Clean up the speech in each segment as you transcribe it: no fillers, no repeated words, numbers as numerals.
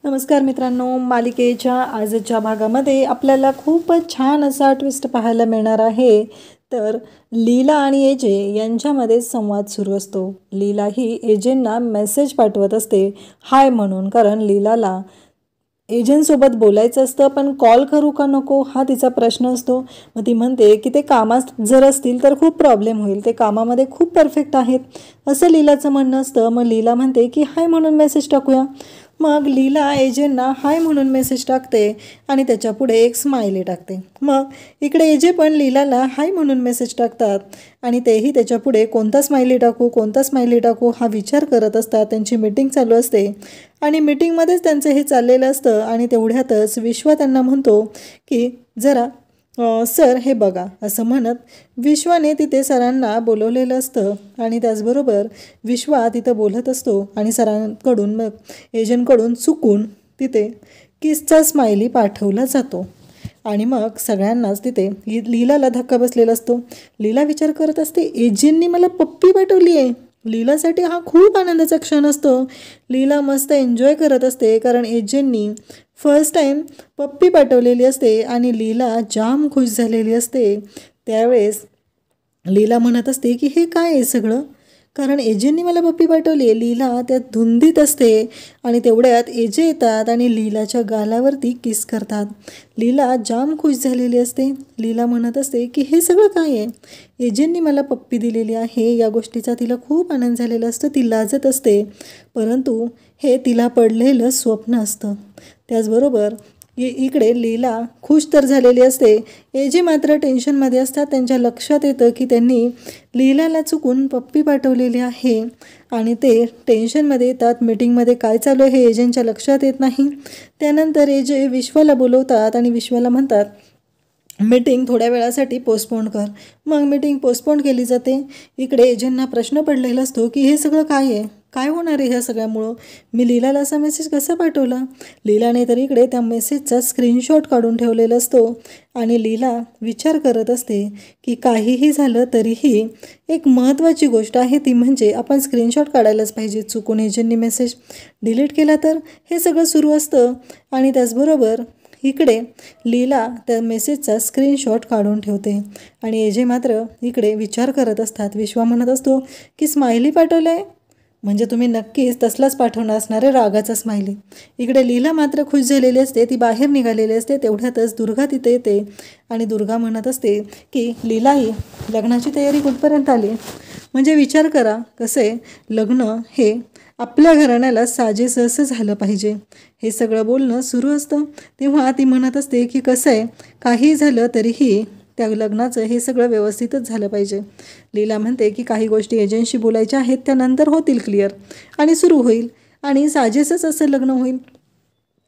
नमस्कार मित्रांनो, मालिकेच्या आजच्या भागामध्ये आपल्याला खूपच छान असा ट्विस्ट पाहायला मिळणार आहे। तर लीला आणि एजे यांच्यामध्ये संवाद सुरू असतो। लीला ही एजेंना मेसेज पाठवत असते हाय म्हणून, कारण लीलाला एजंटसोबत बोलायचं असतं, पण कॉल करू का नको हा तिचा प्रश्न असतो। मग ती म्हणते की ते कामात जर असतील तर खूप प्रॉब्लेम होईल, ते कामामध्ये खूप परफेक्ट आहेत असं लीलाचं म्हणणं असतं। मग लीला म्हणते की हाय म्हणून मेसेज टाकूया। मग लीला एजेंना हाय म्हणून मेसेज टाकते आणि त्याच्या पुढे एक स्माइली टाकते। मग इकडे एजे पण लीलाला हाय म्हणून मेसेज टाकतात आणि तेही त्याच्या पुढे कोणता स्माइली टाकू हा विचार करत असतात। त्यांची मीटिंग चालू असते आणि मीटिंगमध्येच त्यांचं हे चाललेलं असतं आणि तेवढ्यातच विश्वा त्यांना म्हणतो की जरा सर हे बघा असं म्हणत विश्वाने तिथे सरांना बोलवलेलं असतं आणि त्याचबरोबर विश्वा तिथं बोलत असतो आणि सरांकडून मग एजंटकडून चुकून तिथे किसचा स्माइली पाठवला जातो आणि मग सगळ्यांनाच तिथे लीलाला धक्का बसलेला असतो। लीला विचार करत असते एजंटनी मला पप्पी पाठवली आहे। लीलासाठी हा खूप आनंदाचा क्षण असतो। लीला मस्त एन्जॉय करत असते कारण एजंटनी फर्स्ट टाईम पप्पी पाठवलेली असते आणि लीला जाम खुश झालेली असते। त्यावेळेस लीला म्हणत असते की हे काय आहे सगळं, कारण एजेंटनी मला पप्पी पाठवली आहे। लीला त्यात धुंदीत असते आणि तेवढ्यात एजे येतात आणि लीलाच्या गालावरती किस करतात। लीला जाम खुश झालेली असते। लीला म्हणत असते की हे सगळं काय आहे, एजेंटनी मला पप्पी दिलेली आहे या गोष्टीचा तिला खूप आनंद झालेला असतो। ती लाजत असते, परंतु हे तिला पडलेलं स्वप्न असतं। त्याचबरोबर इकडे लीला खुश तर झालेली असते, एजे मात्र टेन्शनमध्ये असतात। त्यांच्या लक्षात येतं की त्यांनी लीलाला चुकून पप्पी पाठवलेली आहे आणि ते टेन्शनमध्ये येतात। मीटिंगमध्ये काय चालू आहे हे एजेंटच्या लक्षात येत नाही। त्यानंतर एजे विश्वाला बोलवतात आणि विश्वाला म्हणतात मीटिंग थोड्या वेळासाठी पोस्टपोन कर। मग मीटिंग पोस्टपोन केली जाते। इकडे एजंटना प्रश्न पडलेला असतो की हे सगळं काय आहे, काय होणार आहे ह्या सगळ्यामुळं, मी लीलाला असा मेसेज कसा पाठवला। लीलाने तर इकडे त्या मेसेजचा स्क्रीनशॉट काढून ठेवलेला असतो आणि लीला विचार करत असते की काहीही झालं तरीही एक महत्त्वाची गोष्ट आहे ती म्हणजे आपण स्क्रीनशॉट काढायलाच पाहिजे। चुकून एजंटनी मेसेज डिलीट केला तर हे सगळं सुरू असतं आणि त्याचबरोबर इकडे लीला त्या मेसेजचा स्क्रीनशॉट काढून ठेवते आणि एजे मात्र इकडे विचार करत असतात। विश्वा म्हणत असतो की स्माइली पाठवलं आहे म्हणजे तुम्ही नक्कीच तसलाच पाठवणार असणारे रागाचा स्माइली। इकडे लीला मात्र खुश झालेली असते, ती बाहेर निघालेली असते। तेवढ्यातच दुर्गा तिथे येते आणि दुर्गा म्हणत असते की लीलाही लग्नाची तयारी कुठपर्यंत आली, म्हणजे विचार करा कसं आहे लग्न हे आपल्या घराण्याला साजेसं असं झालं पाहिजे, हे सगळं बोलणं सुरू असतं। तेव्हा ती म्हणत असते की कसं आहे काही झालं तरीही त्या लग्नाचं हे सगळं व्यवस्थितच झालं पाहिजे। लीला म्हणते की काही गोष्टी एजंटशी बोलायच्या आहेत, त्यानंतर होतील क्लिअर आणि सुरू होईल आणि साजेसंच असं लग्न होईल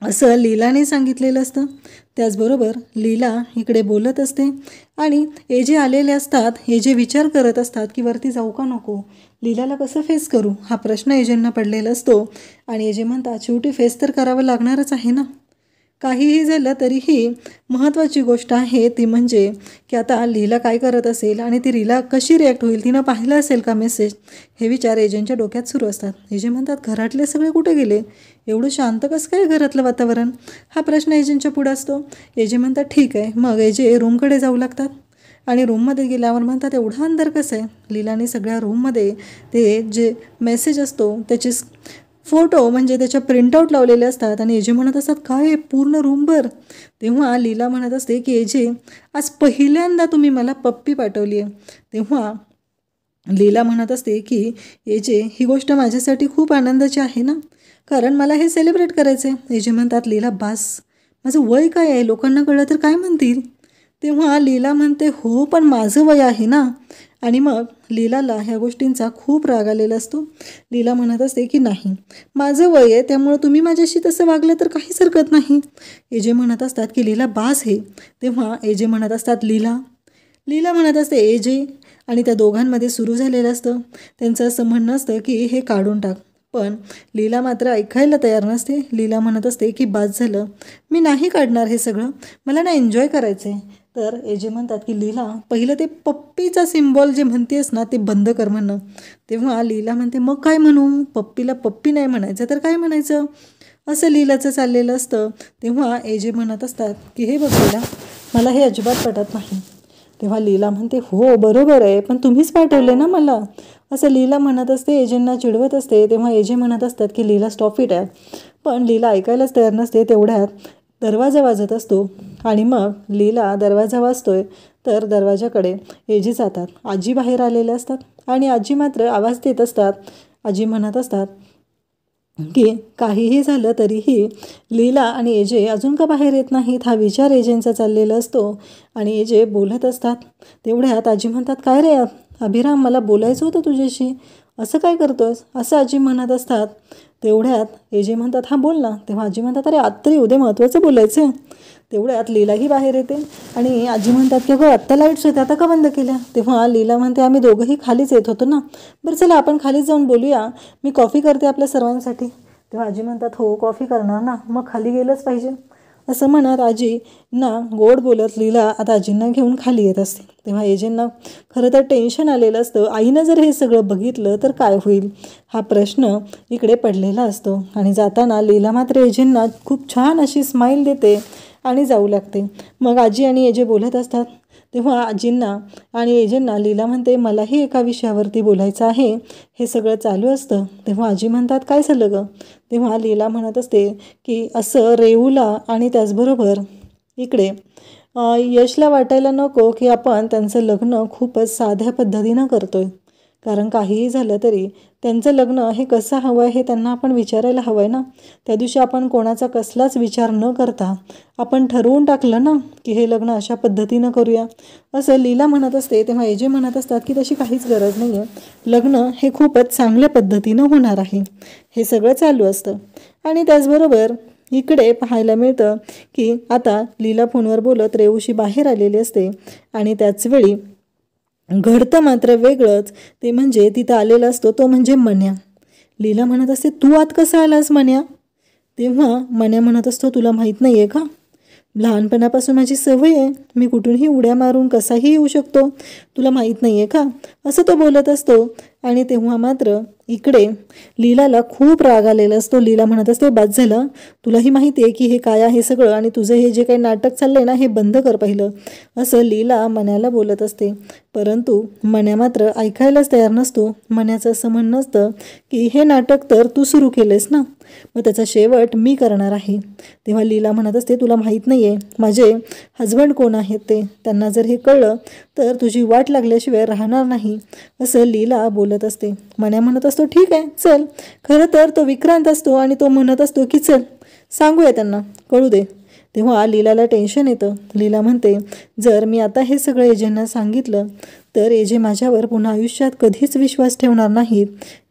असं लीलाने सांगितलेलं असतं। त्याचबरोबर लीला इकडे बोलत असते आणि एजे आलेले असतात। एजे विचार करत असतात की वरती जाऊ का नको, लीलाला कसं फेस करू हा प्रश्न एजेंना पडलेला असतो आणि एजे म्हणतात शेवटी फेस तर करावं लागणारच आहे ना, काहीही झालं तरीही महत्त्वाची गोष्ट आहे ती म्हणजे की आता लीला काय करत असेल आणि ती लीला कशी रिॲक्ट होईल, तिनं पाहिलं असेल का मेसेज, हे विचार एजंटच्या डोक्यात सुरू असतात। एजे म्हणतात घरातले सगळे कुठे गेले, एवढं शांत कसं काय घरातलं वातावरण, हा प्रश्न एजंटच्या पुढं असतो। एजे म्हणतात ठीक आहे। मग एजे रूमकडे जाऊ लागतात आणि रूममध्ये गेल्यावर म्हणतात एवढा अंधार कसं आहे। लीलाने सगळ्या रूममध्ये ते जे मेसेज असतो त्याचे फोटो म्हणजे त्याच्या प्रिंटआउट लावलेले असतात आणि एजे म्हणत असतात काय पूर्ण रूमभर। तेव्हा लीला म्हणत असते की एजे आज पहिल्यांदा तुम्ही मला पप्पी पाठवली आहे। तेव्हा लीला म्हणत असते की एजे ही गोष्ट माझ्यासाठी खूप आनंदाची आहे ना, कारण मला हे सेलिब्रेट करायचं आहे। एजे म्हणतात लीला बास, माझं वय काय आहे, लोकांना कळलं तर काय म्हणतील। तेव्हा लीला म्हणते हो पण माझं वय आहे ना, आणि मग लीलाला ह्या गोष्टींचा खूप राग आलेला असतो। लीला म्हणत असते की नाही माझं वय आहे त्यामुळं तुम्ही माझ्याशी तसं वागलं तर काहीच हरकत नाही। एजे म्हणत असतात की लीला बास हे। तेव्हा एजे म्हणत असतात लीला, लीला म्हणत असते एजे आणि त्या दोघांमध्ये सुरू झालेलं असतं। त्यांचं असं म्हणणं असतं की हे काढून टाक, पण लीला मात्र ऐकायला तयार नसते। लीला म्हणत असते की बास झालं, मी नाही काढणार हे सगळं, मला ना एन्जॉय करायचं आहे। तर एजे म्हणतात की लीला पहिलं ते पप्पीचा सिम्बॉल जे म्हणतेस ना ते बंद कर म्हणणं। तेव्हा लीला म्हणते मग काय म्हणू, पप्पीला पप्पी नाही म्हणायचं तर काय म्हणायचं, असं लीलाचं चाललेलं असतं. तेव्हा एजे म्हणत असतात की हे बघ लीला, मला हे अजिबात पटत नाही. तेव्हा लीला म्हणते हो बरोबर आहे, पण तुम्हीच पाठवले ना मला, असं लीला म्हणत असते. एजेंना चिडवत असते. तेव्हा एजे म्हणत असतात की लीला स्टॉप इट आहे. पण लीला ऐकायलाच तयार नसते. तेवढ्यात दरवाजा वाजत असतो आणि मग लीला दरवाजा वाजतोय तर दरवाजाकडे एजे जातात. आजी बाहेर आलेले असतात आणि आजी मात्र आवाज देत असतात. आजी म्हणत असतात की काहीही झालं तरीही लीला आणि एजे अजून का बाहेर येत नाहीत, हा विचार एजेंचा चाललेला असतो. आणि एजे बोलत असतात. तेवढ्यात आजी म्हणतात काय रे अभिराम, मला बोलायचं होतं तुझ्याशी, असं काय करतोयस, असं आजी म्हणत असतात. तेवढ्यात एजे म्हणतात हां बोल ना. तेव्हा आजी म्हणतात अरे आत्ता उद्या महत्त्वाचं बोलायचं आहे. तेवढ्यात लीलाही बाहेर येते आणि आजी म्हणतात की अगं आत्ता लाईट्स होत्या, आता का बंद केल्या. तेव्हा लीला म्हणते आम्ही दोघंही खालीच येत होतो ना, बरं चला आपण खालीच जाऊन बोलूया, मी कॉफी करते आपल्या सर्वांसाठी. तेव्हा आजी म्हणतात हो कॉफी करणार ना, मग खाली गेलंच पाहिजे. असं म्हणत आजींना गोड बोलत लीला आता आजींना घेऊन खाली येत असते. तेव्हा एजेंना खरं तर टेन्शन आलेलं असतं. आईनं जर हे सगळं बघितलं तर काय होईल, हा प्रश्न इकडे पडलेला असतो. आणि जाताना लीला मात्र एजेंना खूप छान अशी स्माईल देते आणि जाऊ लागते. मग आजी आणि एजे बोलत असतात. तेव्हा आजींना आणि एजेंना लीला म्हणते मलाही एका विषयावरती बोलायचं आहे. हे सगळं चालू असतं. तेव्हा आजी म्हणतात काय झालं गं. तेव्हा लीला म्हणत असते की असं रेऊला आणि त्याचबरोबर इकडे यशला वाटायला नको की आपण त्यांचं लग्न खूपच साध्या पद्धतीनं करतोय. कारण काहीही झालं तरी त्यांचं लग्न हे कसं हवं आहे हे त्यांना आपण विचारायला हवं आहे ना. त्या दिवशी आपण कोणाचा कसलाच विचार न करता आपण ठरवून टाकलं ना की हे लग्न अशा पद्धतीनं करूया, असं लीला म्हणत असते. तेव्हा एजे म्हणत असतात की तशी काहीच गरज नाही आहे, लग्न हे खूपच चांगल्या पद्धतीनं होणार आहे. हे सगळं चालू असतं. आणि त्याचबरोबर इकडे पाहायला मिळतं की आता लीला फोनवर बोलत रेऊशी बाहेर आलेली असते. आणि त्याचवेळी घडतं मात्र वेगळंच. ते म्हणजे तिथं आलेला असतो तो म्हणजे मन्या. लीला म्हणत असते तू आत कसा आलास मन्या. तेव्हा मन्या म्हणत असतो तुला माहीत नाही आहे का, लहानपणापासून माझी सवय आहे, मी कुठूनही उड्या मारून कसाही येऊ शकतो, तुला माहीत नाही आहे का, असं तो बोलत असतो. आणि तेव्हा मात्र इकडे लीलाला खूप राग आलेला असतो. लीला म्हणत असते बाद झालं, तुलाही माहिती आहे की हे काय आहे सगळं आणि तुझं हे जे काही नाटक चाललंय ना हे बंद कर पहिलं, असं लीला मन्याला बोलत असते. परंतु मन्या मात्र ऐकायलाच तयार नसतो. मन्याचं असं म्हणणं असतं की हे नाटक तर तू सुरू केलेस ना, मग त्याचा शेवट मी करणार आहे. तेव्हा लीला म्हणत असते तुला माहीत नाही आहे माझे हजबंड कोण आहेत ते, त्यांना जर हे कळलं तर तुझी वाट लागल्याशिवाय राहणार नाही, असं लीला बोलत असते. मन्या म्हणत असतो ठीक आहे चल. खरं तर तो विक्रांत असतो आणि तो म्हणत असतो की चल सांगूया त्यांना, कळू दे. तेव्हा लीलाला टेन्शन येतं. लीला म्हणते जर मी आता हे सगळं एजेंना सांगितलं तर एजे माझ्यावर पुन्हा आयुष्यात कधीच विश्वास ठेवणार नाहीत,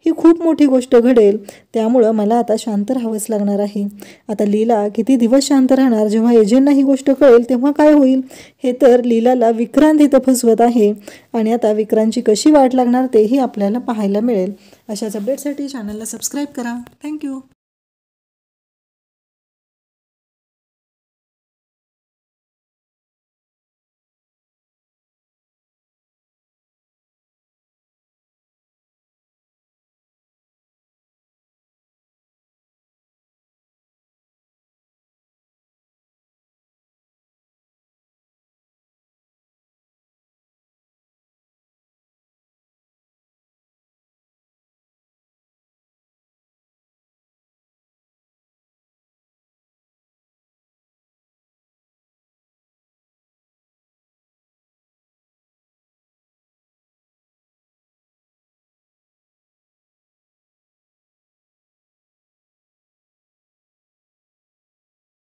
ही खूप मोठी गोष्ट घडेल, त्यामुळं मला आता शांत राहावंच लागणार आहे. आता लीला किती दिवस शांत राहणार, जेव्हा एजेंना ही गोष्ट कळेल तेव्हा काय होईल. हे तर लीलाला विक्रांत इथं फसवत आहे आणि आता विक्रांतची कशी वाट लागणार तेही आपल्याला पाहायला मिळेल. अशाच अपडेटसाठी चॅनलला सबस्क्राईब करा. थँक्यू.